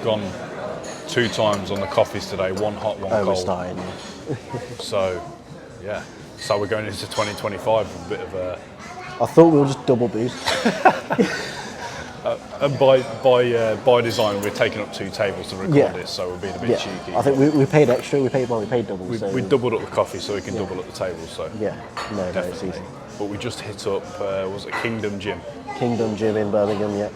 gone 2 times on the coffees today, one hot, one cold. We're starting. So, yeah. So we're going into 2025 with a bit of a... I thought we were just double boost. And by design, we're taking up 2 tables to record this, so we're being a bit cheeky. I think we paid extra. We paid double. We doubled up the coffee so we can double up the tables. So yeah, no, it's easy. But we just hit up, was it Kingdom Gym? Kingdom Gym in Birmingham, yeah.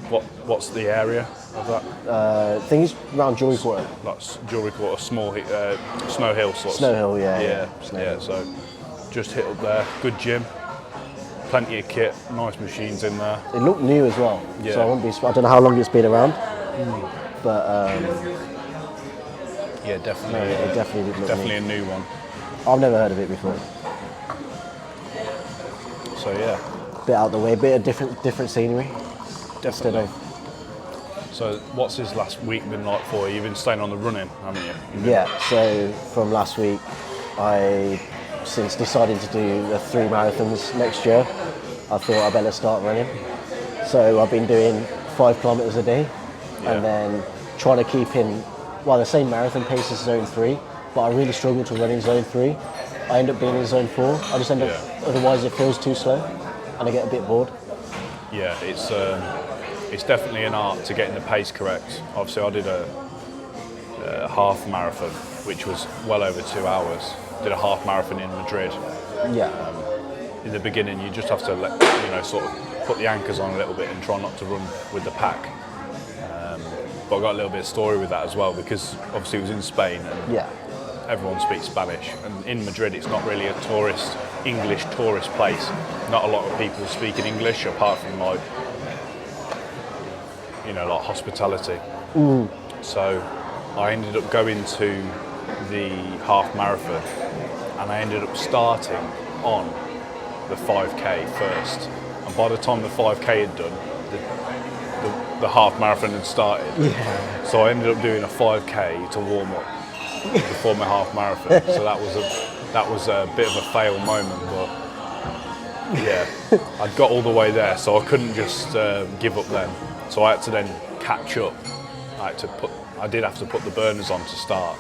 What's the area of that? I think it's around Jewellery Quarter. That's Jewellery Quarter, Snow Hill sort of. Snow Hill, yeah. Yeah. So just hit up there. Good gym. Plenty of kit, nice machines in there. It looked new as well, Yeah. so I don't know how long it's been around, but yeah, definitely. no, it definitely did look definitely new. a new one. I've never heard of it before. So yeah, Bit out the way, bit of different scenery. definitely. So what's this last week been like for you? You've been staying on the running, haven't you? Yeah. So from last week, since deciding to do the 3 marathons next year, I thought I better start running. So I've been doing 5 kilometers a day, and then trying to keep in, the same marathon pace as zone 3, but I really struggle to run in zone 3. I end up being in zone 4. I just end up, otherwise it feels too slow, and I get a bit bored. Yeah, it's definitely an art to getting the pace correct. Obviously, I did a half marathon, which was well over 2 hours. Did a half marathon in Madrid. Yeah. In the beginning, you just have to sort of put the anchors on a little bit and try not to run with the pack. But I got a little bit of story with that as well, because obviously it was in Spain and everyone speaks Spanish, and in Madrid it's not really a English tourist place. Not a lot of people speaking English apart from like hospitality. So I ended up going to the half marathon, and I ended up starting on the 5k first, and by the time the 5k had done, the half marathon had started. So I ended up doing a 5k to warm up before my half marathon. So that was a bit of a fail moment, but yeah, I'd got all the way there, so I couldn't just give up then. So I had to then catch up. I did have to put the burners on to start,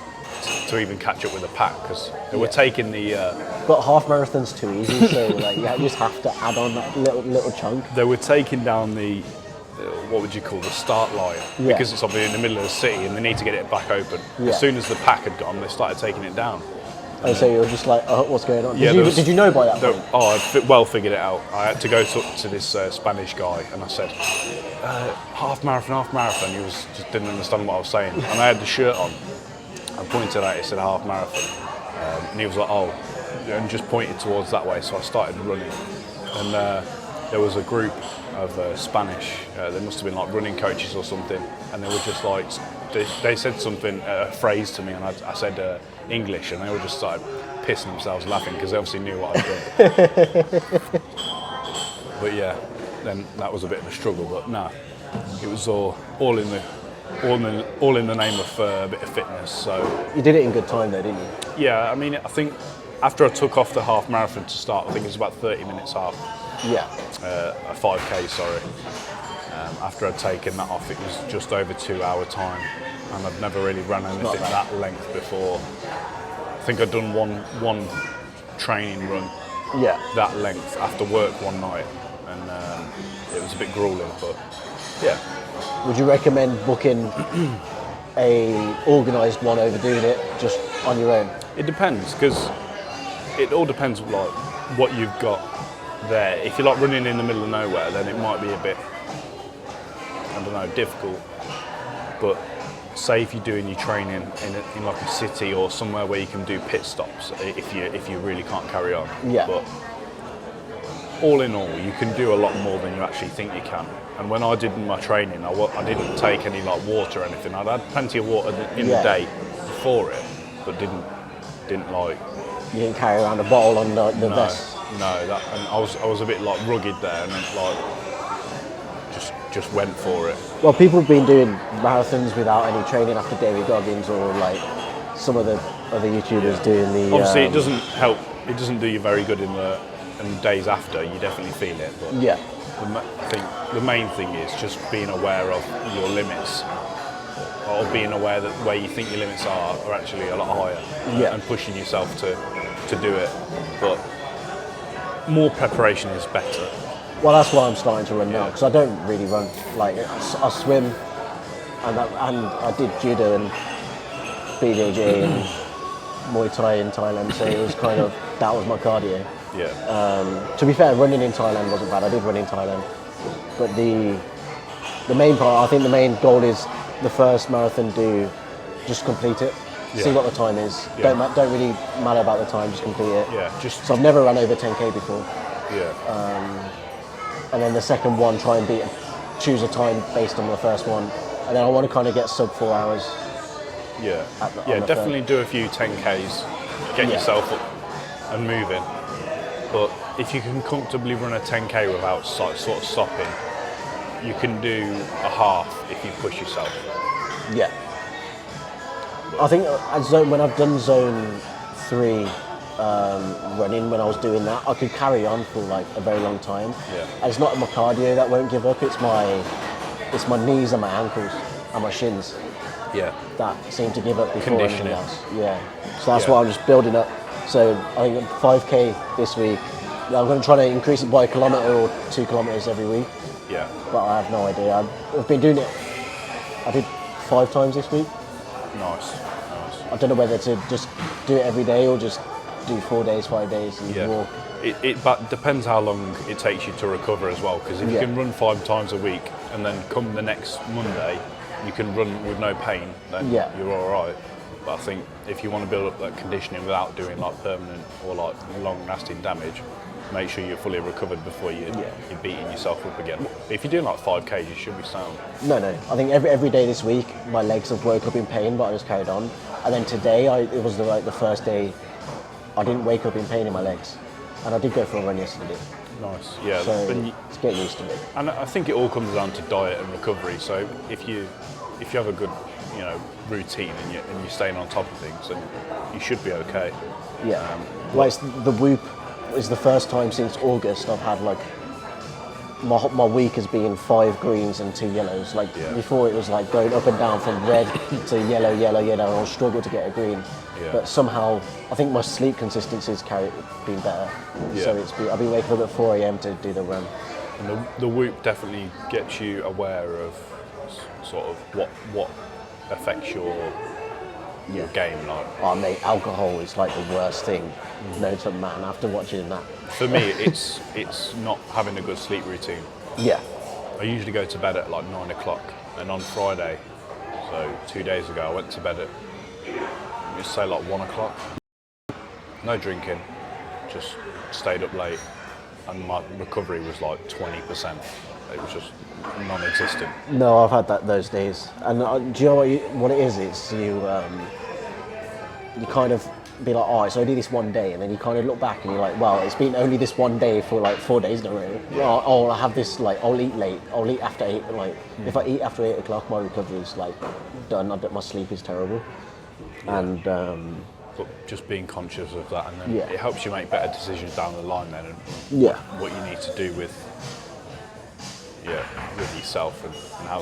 to even catch up with the pack, because they were taking the... But half marathon's too easy, so you just have to add on that little chunk. They were taking down the, what would you call, the start line, because it's obviously in the middle of the city and they need to get it back open. As soon as the pack had gone, they started taking it down. And so you were just like, what's going on? Yeah, did you know by that point? Oh, I'd well figured it out. I had to go to this Spanish guy, and I said, half marathon. He just didn't understand what I was saying. And I had the shirt on. I pointed out, it said half marathon. And he was like, oh, and just pointed towards that way. So I started running. And there was a group of Spanish, they must have been like running coaches or something. And they were just like, they said something, a phrase to me, and I said English, and they all just started pissing themselves laughing, because they obviously knew what I'd done. But yeah, then that was a bit of a struggle, but no, it was all in the name of a bit of fitness. So you did it in good time though, didn't you? Yeah, I mean, I think after I took off the half marathon to start, I think it was about 30 minutes half. Yeah. A 5k, sorry. After I'd taken that off, it was just over 2 hour time, and I'd never really run anything that length before. I think I'd done one training run that length after work one night, and it was a bit grueling, but yeah. Would you recommend booking a organised one over doing it just on your own? It depends, because it all depends like what you've got there. If you're like running in the middle of nowhere, then it might be a bit, I don't know, difficult. But say if you're doing your training in like a city or somewhere where you can do pit stops, if you really can't carry on. Yeah. But all in all, you can do a lot more than you actually think you can. And when I did my training, I didn't take any like water or anything. I'd had plenty of water in the day before it, but didn't like. You didn't carry around a bottle on the vest. No, and I was a bit like rugged there, and like just went for it. Well, people have been doing marathons without any training after David Goggins, or like some of the other YouTubers doing the. Obviously, it doesn't help. It doesn't do you very good in the days after. You definitely feel it, but yeah. I think the main thing is just being aware of your limits. or being aware that where you think your limits are actually a lot higher, Yeah. and pushing yourself to do it. But more preparation is better. Well, that's why I'm starting to run now, because I don't really run. Like, I swim, and I did judo and BJJ and Muay Thai in Thailand, so it was kind of, that was my cardio. Yeah. To be fair, running in Thailand wasn't bad. I did run in Thailand, but the main part, I think the main goal is the first marathon, just complete it. See what the time is. Yeah. Don't really matter about the time, just complete it. Yeah. So I've never run over 10k before, Yeah. and then the second one, try and choose a time based on the first one, and then I want to kind of get sub 4 hours. Yeah. on the Definitely do a few 10Ks, get yourself up and moving. But if you can comfortably run a 10K without sort of stopping, you can do a half if you push yourself. Yeah. I think when I've done zone 3 running, when I was doing that, I could carry on for like a very long time. Yeah. And it's not my cardio that won't give up, it's my knees and my ankles and my shins Yeah. that seem to give up before anything Conditioning. else. Yeah. So that's why I'm just building up. So I think 5k this week. I'm going to try to increase it by a kilometre or 2 kilometres every week, Yeah. but I have no idea. I've been doing it. I did 5 times this week. Nice. I don't know whether to just do it every day or just do 4 days, 5 days and Yeah. walk. But depends how long it takes you to recover as well. Because if you can run 5 times a week and then come the next Monday, you can run with no pain, then you're all right. But I think if you want to build up that conditioning without doing like permanent or like long-lasting damage, make sure you're fully recovered before you're beating yourself up again. If you're doing like 5K, you should be sound. No. I think every day this week, my legs have woke up in pain, but I just carried on. And then today, it was the first day I didn't wake up in pain in my legs. And I did go for a run yesterday. Nice. Yeah. So it's getting used to it. And I think it all comes down to diet and recovery. So if you have a good, routine and you're staying on top of things, then you should be okay. Yeah. The Whoop is the first time since August I've had like my week has been 5 greens and 2 yellows. Like before, it was like going up and down from red to yellow, and I'll struggle to get a green. Yeah. But somehow, I think my sleep consistency's been better. Yeah. So I've been waking up at 4 a.m. to do the run. And the Whoop definitely gets you aware of sort of what affects your game. Like, Oh mate, alcohol is like the worst thing known to man after watching that. for me, it's not having a good sleep routine. Yeah. I usually go to bed at like 9 o'clock, and on Friday, so 2 days ago, I went to bed at, let's say like 1 o'clock. No drinking, just stayed up late, and my recovery was like 20%. It was just non-existent. No, I've had those days. And do you know what it is? It's you kind of be like, oh, it's only this one day, and then you kind of look back and you're like, well, it's been only this one day for like 4 days in a row. Oh, I have this, like, I'll eat late, I'll eat after 8, like, if I eat after 8 o'clock, my recovery is like done. I bet my sleep is terrible. Yeah. And But just being conscious of that, and then it helps you make better decisions down the line then, and what you need to do with yourself and how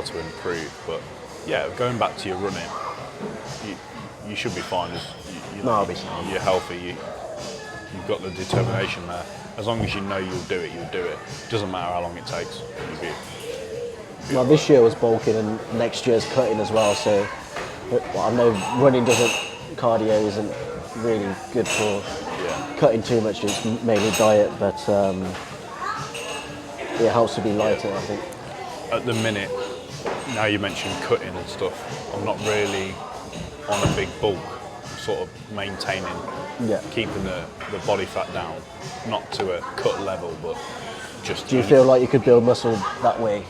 to improve. But going back to your running, you should be fine. I'll be fine. You're healthy. You've got the determination there. As long as you know you'll do it, you'll do it. Doesn't matter how long it takes. Well, this year was bulking, and next year's cutting as well. So I know running cardio isn't really good for cutting too much. It's mainly diet, but it helps to be lighter, I think. At the minute, now you mentioned cutting and stuff, I'm not really on a big bulk. I'm sort of maintaining, keeping the body fat down, not to a cut level, but just. Do you feel like you could build muscle that way?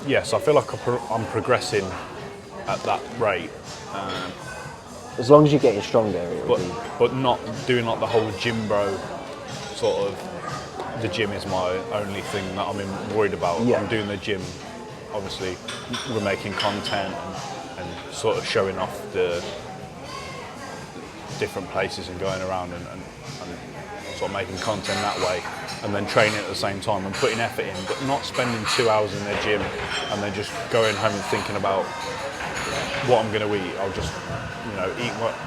Yes, I feel like I'm progressing at that rate. As long as you're getting stronger, but not doing like the whole gym bro sort of. The gym is my only thing that I'm worried about. I'm doing the gym. Obviously, we're making content and sort of showing off the different places and going around and sort of making content that way, and then training at the same time and putting effort in, but not spending 2 hours in their gym and then just going home and thinking about what I'm going to eat. I'll just,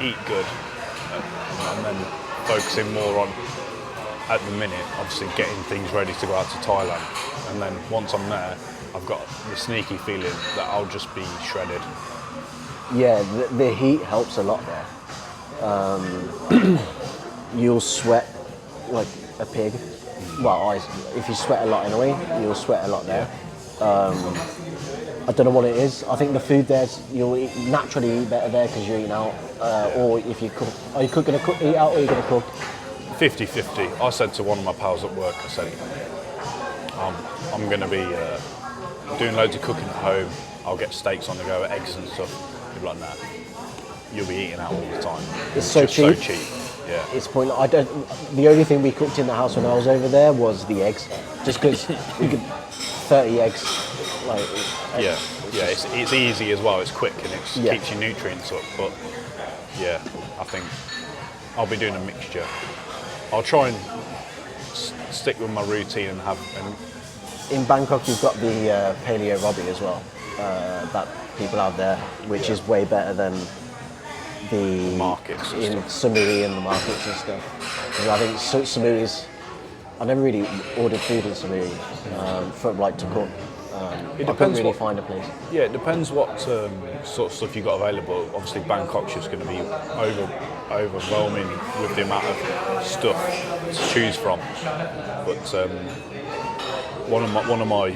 eat good, and then focusing more on, at the minute, obviously getting things ready to go out to Thailand. And then once I'm there, I've got the sneaky feeling that I'll just be shredded. Yeah, the heat helps a lot there. You'll sweat like a pig. Well, if you sweat a lot anyway, you'll sweat a lot there. I don't know what it is. I think the food there, you'll naturally eat better there because you're eating out. Or if you cook, are you going to eat out or are you going to cook? 50-50. I said to one of my pals at work, I said, I'm going to be doing loads of cooking at home. I'll get steaks on the go, eggs and stuff. People like that. You'll be eating out all the time. It's so cheap. So cheap. Yeah. It's pointless. The only thing we cooked in the house when I was over there was the eggs, just because we could 30 eggs. It's easy as well. It's quick and it keeps your nutrients up. But yeah, I think I'll be doing a mixture. I'll try and stick with my routine and have. In Bangkok, you've got the paleo Robbie as well. That people have there, which is way better than the markets in Samui and the markets and stuff. Because I think Samui's, I never really ordered food in Samui to cook. I couldn't really find a place. Yeah, it depends what sort of stuff you got available. Obviously, Bangkok's just going to be overwhelming with the amount of stuff to choose from. But one of my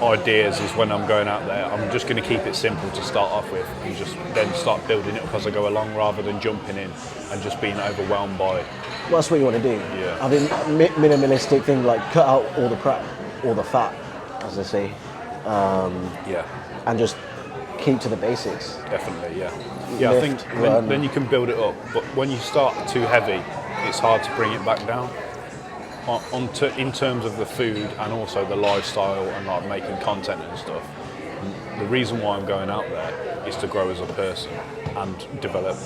ideas is when I'm going out there, I'm just going to keep it simple to start off with, and just then start building it up as I go along, rather than jumping in and just being overwhelmed by. Well, that's what you want to do. Yeah. I mean, minimalistic thing, like cut out all the crap, all the fat, as they say. And just keep to the basics. Definitely, yeah. Yeah, Lift, I think then you can build it up, but when you start too heavy, it's hard to bring it back down. In terms of the food and also the lifestyle and like making content and stuff, the reason why I'm going out there is to grow as a person and develop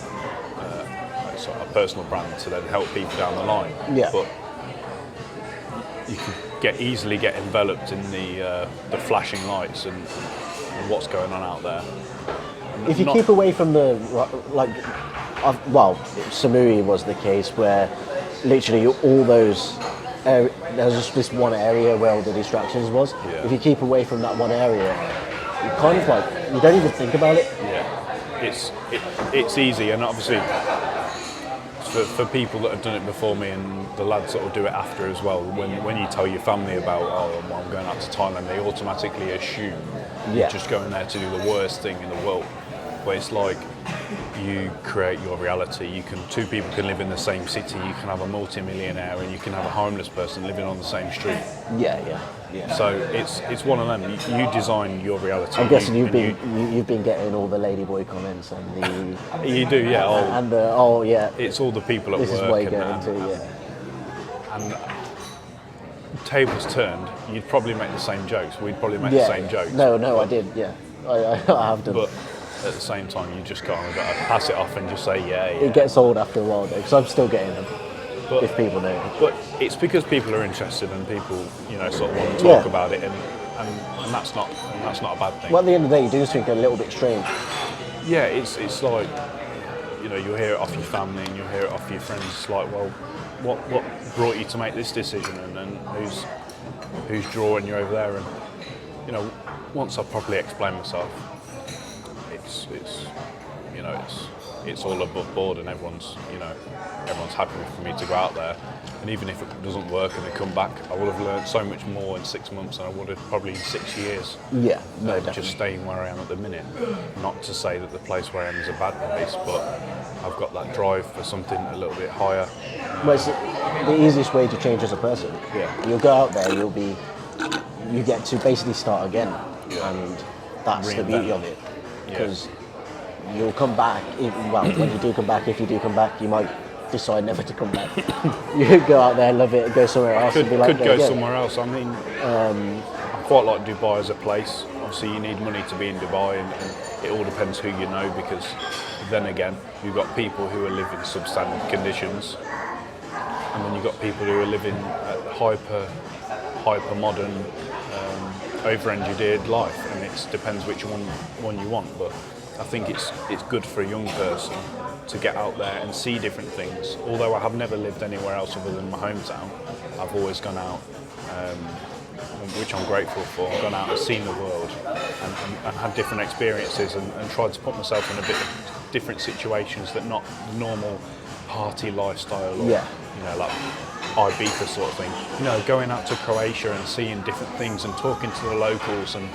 a personal brand to then help people down the line. Yeah. But you can easily get enveloped in the flashing lights and what's going on out there. If you keep away from the Samui was the case where literally all those. There was just this one area where all the distractions was. Yeah. If you keep away from that one area, you kind of you don't even think about it. Yeah, it's easy, and obviously for people that have done it before me and the lads that will do it after as well. When you tell your family about I'm going out to Thailand, they automatically assume you're just going there to do the worst thing in the world. But it's like you create your reality. Two people can live in the same city. You can have a multi-millionaire and you can have a homeless person living on the same street. Yeah. So it's one of them. You design your reality. I'm guessing you've been getting all the Ladyboy comments and the. You do, yeah. And the It's all the people at work. This is what you're going to, yeah. And tables turned, you'd probably make the same jokes. We'd probably make the same jokes. No, I did. Yeah, I have done. But at the same time, you just kind of got to pass it off and just say, yeah. It gets old after a while, though, because I'm still getting them. But, if people know. But it's because people are interested and people, sort of want to talk about it, and that's not a bad thing. Well, at the end of the day, you do just think a little bit strange. Yeah, it's like, you'll hear it off your family and you'll hear it off your friends. It's like, well, what brought you to make this decision, and who's drawing you over there? And once I properly explain myself, it's all above board, and everyone's happy for me to go out there. And even if it doesn't work and they come back, I will have learned so much more in 6 months than I would have probably in 6 years. Yeah, no, definitely. Just staying where I am at the minute. Not to say that the place where I am is a bad place, but I've got that drive for something a little bit higher. Well, it's the easiest way to change as a person. Yeah. You'll go out there, you get to basically start again, and that's the beauty of it. Because you'll come back, when you do come back, if you do come back, you might decide never to come back. You go out there, love it, go somewhere else. Could go somewhere else. I mean, I quite like Dubai as a place. Obviously, you need money to be in Dubai, and it all depends who you know, because then again, you've got people who are living substandard conditions. and then you've got people who are living a hyper modern, over-engineered life, and it depends which one you want. But I think it's good for a young person to get out there and see different things. Although I have never lived anywhere else other than my hometown, I've always gone out, which I'm grateful for. I've gone out and seen the world and had different experiences and tried to put myself in a bit of different situations that not normal party lifestyle or like Ibiza sort of thing. Going out to Croatia and seeing different things and talking to the locals and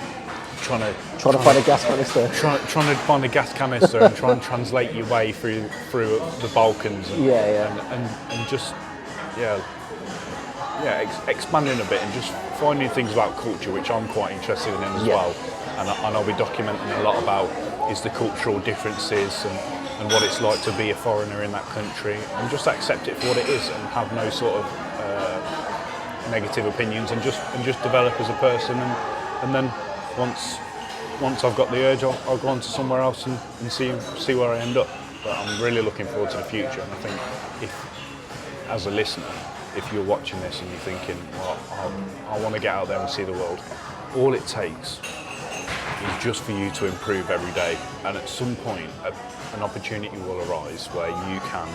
trying to find a gas canister. Trying to find a gas canister and try and translate your way through the Balkans. And just expanding a bit and just finding things about culture, which I'm quite interested in as well. And I'll be documenting a lot about is the cultural differences and what it's like to be a foreigner in that country, and just accept it for what it is and have no sort of negative opinions and just develop as a person. And then once I've got the urge, I'll go on to somewhere else and see where I end up. But I'm really looking forward to the future, and I think if, as a listener, if you're watching this and you're thinking, well, I want to get out there and see the world, all it takes is just for you to improve every day, and at some point an opportunity will arise where you can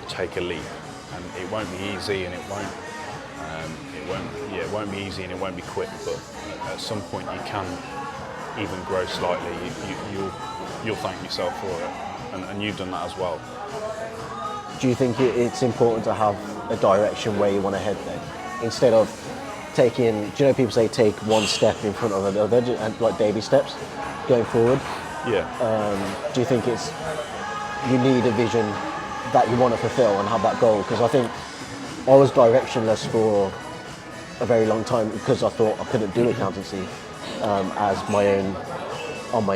take a leap, and it won't be easy, and it won't be easy, and it won't be quick, but at some point you can even grow slightly. You'll thank yourself for it, and you've done that as well. Do you think it's important to have a direction where you want to head then, instead of taking? Do you know people say take one step in front of another, and like baby steps going forward? Yeah. Do you think you need a vision that you want to fulfill and have that goal? Because I think I was directionless for a very long time because I thought I couldn't do accountancy on my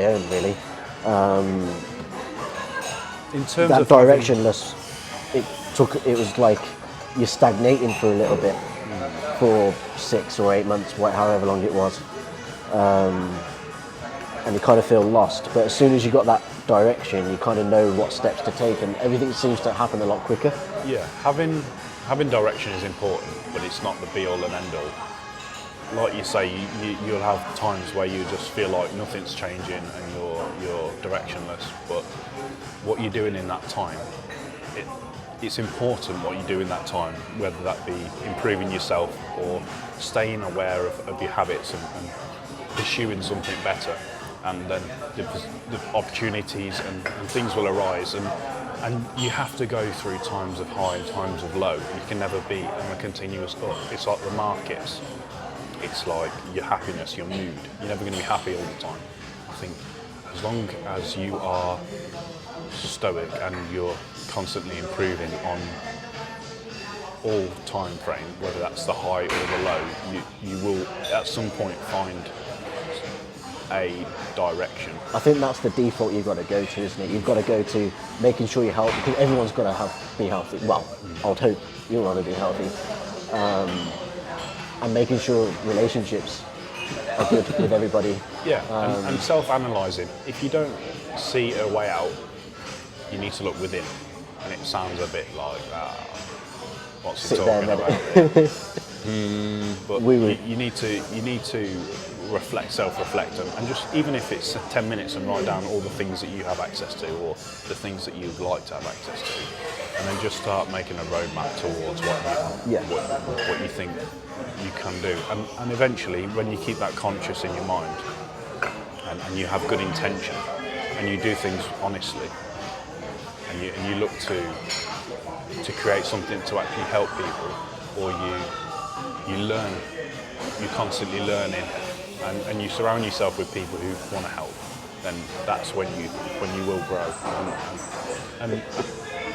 own really. In terms that of directionless, it was like you're stagnating for a little bit for 6 or 8 months, however long it was, and you kind of feel lost. But as soon as you got that direction, you kind of know what steps to take, and everything seems to happen a lot quicker. Yeah, having direction is important, but it's not the be-all and end-all. Like you say, you'll have times where you just feel like nothing's changing and you're directionless. But what you're doing in that time, it's important what you do in that time, whether that be improving yourself or staying aware of your habits and pursuing something better. And then the opportunities and things will arise, and you have to go through times of high and times of low. You can never be on a continuous up. It's like the markets. It's like your happiness, your mood. You're never going to be happy all the time. I think as long as you are stoic and you're constantly improving on all time frame, whether that's the high or the low, you will at some point find a direction. I think that's the default you've got to go to, isn't it? You've got to go to making sure you're healthy, because everyone's got to be healthy. Well, I would hope you want to be healthy. And making sure relationships are good with everybody. Yeah, and self-analysing. If you don't see a way out, you need to look within. And it sounds a bit like, what's he talking about? But you need to self-reflect, and just, even if it's 10 minutes, and write down all the things that you have access to, or the things that you'd like to have access to, and then just start making a roadmap towards what you think you can do. And eventually, when you keep that conscious in your mind, and you have good intention, and you do things honestly, and you look to create something to actually help people, or you learn, you're constantly learning, and you surround yourself with people who want to help, then that's when you will grow. And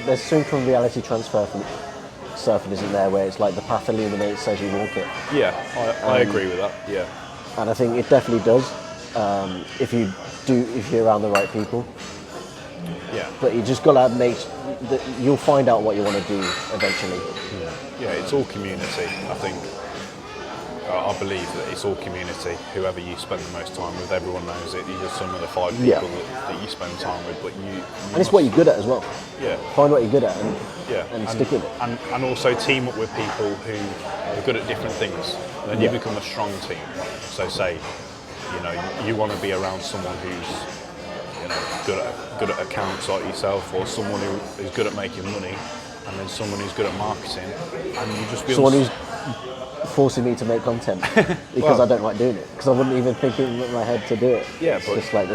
there's something from reality transfer from surfing, isn't there, where it's like the path illuminates as you walk it. Yeah, I agree with that. Yeah, and I think it definitely does, if you're around the right people. Yeah. But you just got to you'll find out what you want to do eventually. Yeah, it's all community. I think I believe that it's all community. Whoever you spend the most time with, everyone knows it. You're just some of the 5 people that you spend time with, but you And it's what you're good at as well. Yeah. Find what you're good at and stick with it. And also team up with people who are good at different things. And then you become a strong team. So say, you want to be around someone who's, good at accounts like yourself, or someone who is good at making money, and then someone who's good at marketing, and you just feel... Someone who's forcing me to make content because I don't like doing it, because I wouldn't even think in my head to do it. Yeah, it's but just like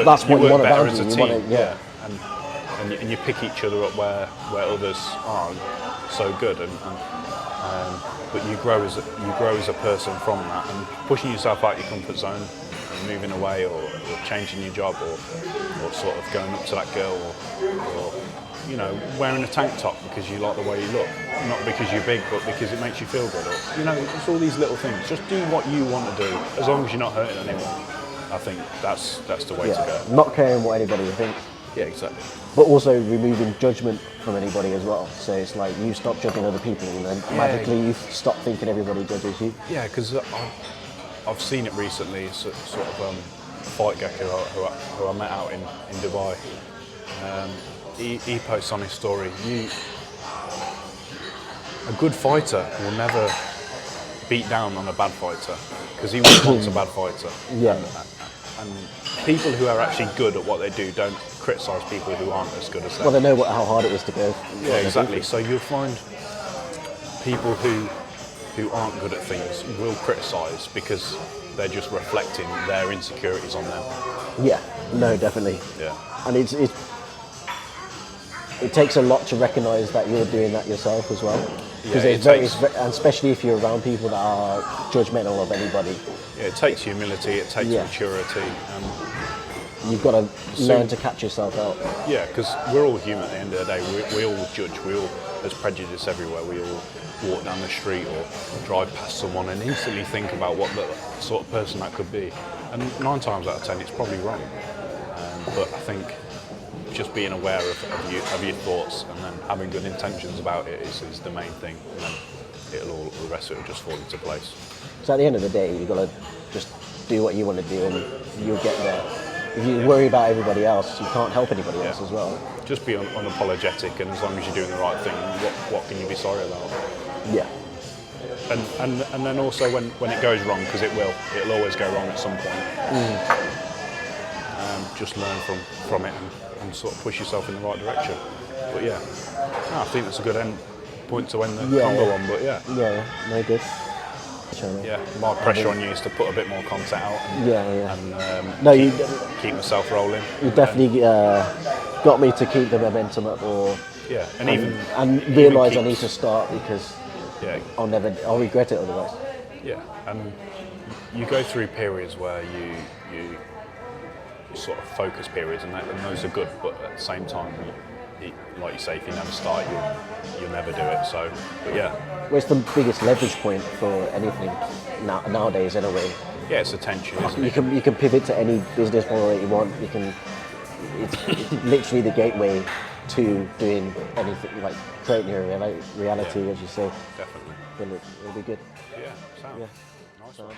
that's what you want better around as you. a You team. want it, And you pick each other up where others aren't so good, but you grow as a person from that, and pushing yourself out your comfort zone, and moving away, or changing your job, or sort of going up to that girl, or wearing a tank top because you like the way you look, not because you're big, but because it makes you feel good, or just all these little things. Just do what you want to do, as long as you're not hurting anyone. I think that's the way to go. Not caring what anybody thinks. Yeah, exactly. But also removing judgment from anybody as well. So it's like you stop judging other people, and then magically you stop thinking everybody judges you. Yeah, because I've seen it recently. Sort of fight gecko who I met out in Dubai. He posts on his story. A good fighter will never beat down on a bad fighter, because he wants a bad fighter. Yeah. And people who are actually good at what they do don't criticise people who aren't as good as them. Well, they know how hard it is to go. Yeah, exactly. So you'll find people who aren't good at things will criticise because they're just reflecting their insecurities on them. Yeah, no, definitely. Yeah. And it takes a lot to recognise that you're doing that yourself as well. Because and especially if you're around people that are judgmental of anybody. Yeah, it takes humility, it takes maturity. You've got to learn to catch yourself out. Yeah, because we're all human at the end of the day. We all judge. There's prejudice everywhere. We all walk down the street or drive past someone and instantly think about what the sort of person that could be. And 9 times out of 10, it's probably wrong. But I think just being aware of your thoughts and then having good intentions about it is the main thing. And then the rest of it will just fall into place. So at the end of the day, you've got to just do what you want to do, and you'll get there. If you worry about everybody else, you can't help anybody else as well. Just be unapologetic, and as long as you're doing the right thing, what can you be sorry about? Yeah. And then also when it goes wrong, because it'll always go wrong at some point. Just learn from it and sort of push yourself in the right direction. But yeah, I think that's a good point to end the combo on. But yeah, no good. Yeah, my pressure on you is to put a bit more content out. And keep myself rolling. You definitely got me to keep the momentum up, and realise I need to start, because I'll regret it otherwise. Yeah, and you go through periods where you sort of focus periods, and those are good, but at the same time, like you say, if you never start, you'll never do it. So, but yeah. Well, it's the biggest leverage point for anything nowadays, in a way. Yeah, it's attention, isn't it? You can pivot to any business model that you want. It's literally the gateway to doing anything, like creating your reality, as you say. Definitely. It'll be good. Yeah, sound. Yeah. Nice one.